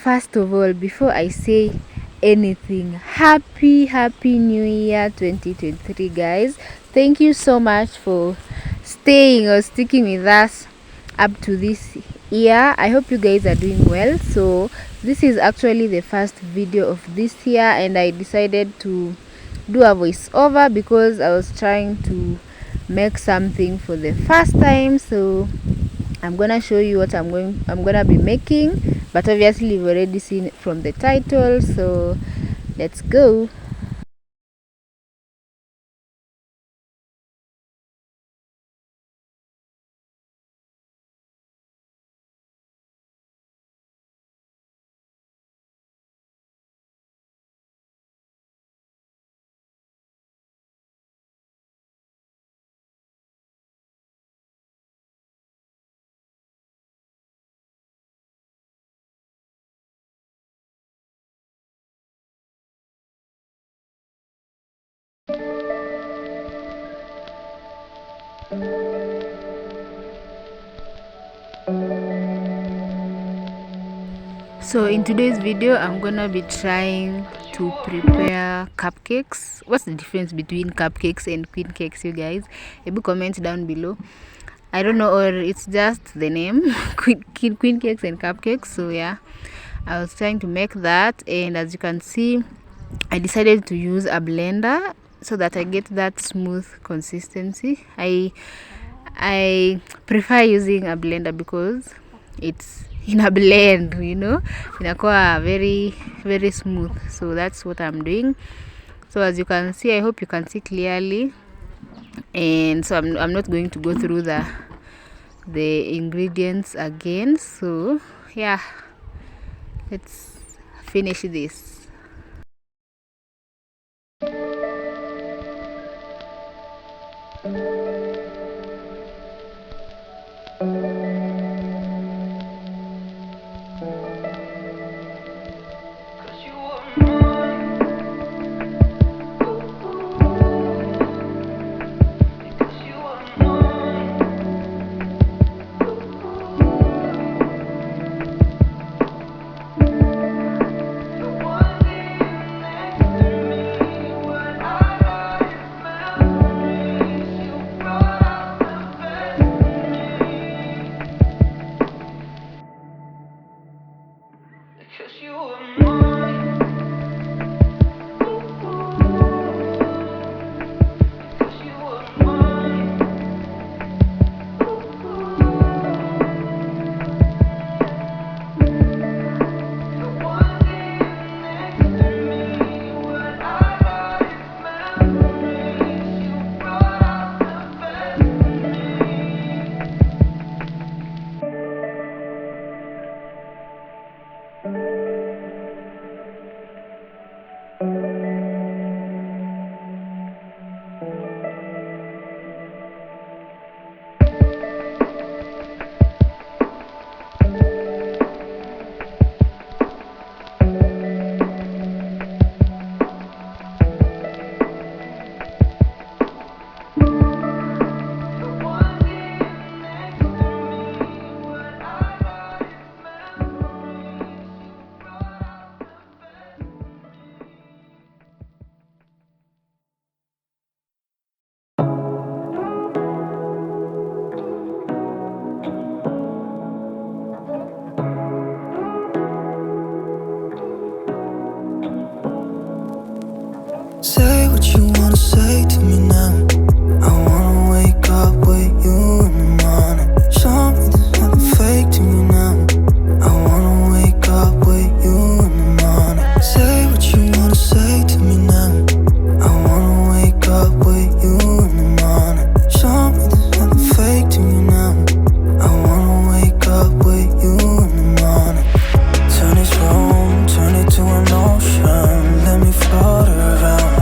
first of all, before I say anything, happy new year 2023, guys. Thank you so much for staying or sticking with us up to this year. I hope you guys are doing well. So this is actually the first video of this year, and I decided to do a voiceover because I was trying to make something for the first time. So I'm gonna show you what I'm gonna be making, but obviously you've already seen it from the title, so let's go. So in today's video, I'm gonna be trying to prepare cupcakes. What's the difference between cupcakes and queen cakes, you guys? Maybe comment down below. I don't know, or it's just the name queen cakes and cupcakes. So yeah, I was trying to make that, and as you can see, I decided to use a blender so that I get that smooth consistency. I prefer using a blender because it's in a blend, you know, inakuwa very smooth. So that's what I'm doing. So as you can see, I hope you can see clearly, and so I'm not going to go through the ingredients again. So yeah, let's finish this. Say what you wanna say to me now. I wanna wake up with you in the morning. Show me there's nothing fake to me now. I wanna wake up with you in the morning. Say what you wanna say to me now. I wanna wake up with you in the morning. Show me there's nothing fake to me now. I wanna wake up with you in the morning. Turn this room, turn it to an ocean. Let me float around.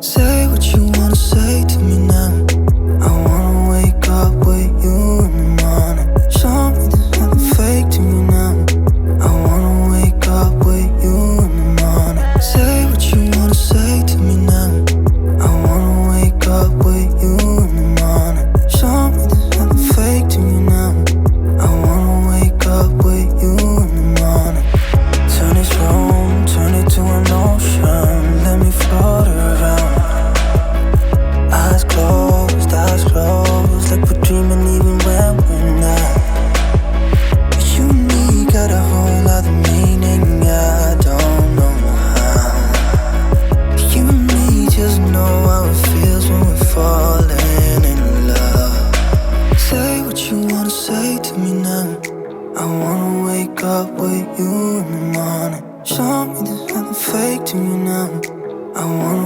Say what you wanna say to me now. I wanna wake up with you in the morning. Show me there's nothing fake to me now. I wanna wake up with you in the morning. Say what you wanna say to me now. I wanna wake up with you in the morning. Show me there's nothing fake to me now. I wanna wake up with you in the morning. Turn this room, turn it to an ocean. Let me float around. Eyes closed, like we're dreaming even when we're not. But you and me got a whole other meaning, I don't know how. But you and me just know how it feels when we're falling in love. Say what you wanna say to me now. I wanna wake up with you in the morning. Show me there's nothing fake to me now. I wanna